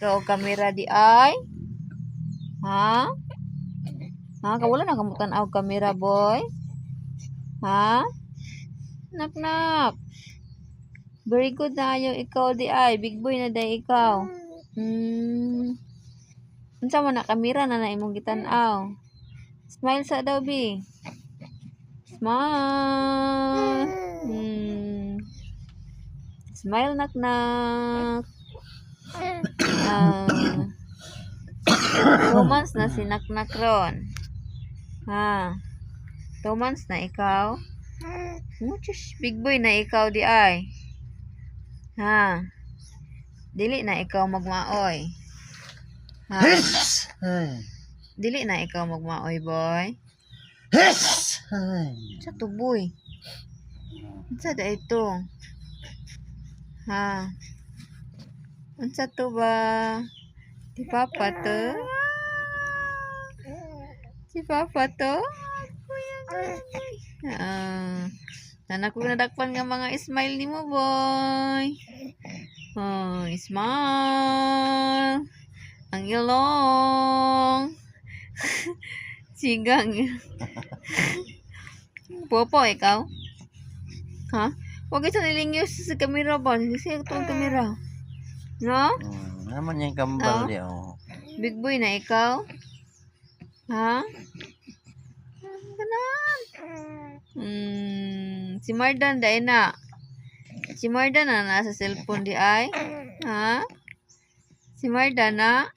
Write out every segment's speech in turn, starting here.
ikaw og kamera di ay? Ha? Ha? Wala na kamutan og kamera, boy? Ha? Nak. Very good na yung ikaw di ay. Big boy na day ikaw. Unsa man na kamera na imong gitan-aw? Smile sa daw, bi. Smile. Smile, nak. 2 months na si nak ron. Ha? 2 months na ikaw? Big boy na ikaw di ay. Ha? Dili na ikaw magmaoy. Ha? Dili na ikaw magmaoy, boy. Sa tuboy. Unsa da ito? Ha? Unsa to ba? Si Papa to? Si Papa to? Nanak ko nadakpan nga mga smile ni mo, boy. Oh, smile. Ang ilong. Sigang. Popo, ikaw? Ha? Huwag isa nilingyo sa kamera ba? Kasi itong kamera. No? Naman yung kambal di Big boy na ikaw? Ha? Ganon. Si Mardan dahil na. Si Mardan na nasa cellphone di ay? Ha? Si Mardan na?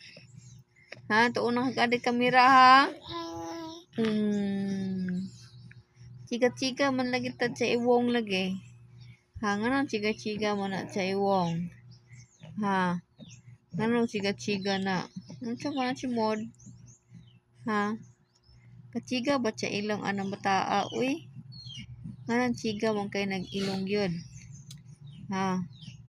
Ha? Tuon na kagad kamera ha? Chika-chika man lagi tad sa iwong lagi. Ha? Nga chika-chika man na sa iwong. Ha? Nga chika-chika na. Ano siya man si Mod? Ha? Kachiga ba siya ilong anang bataa? Uy? Nga chiga man kayo nag-ilong yun. Ha?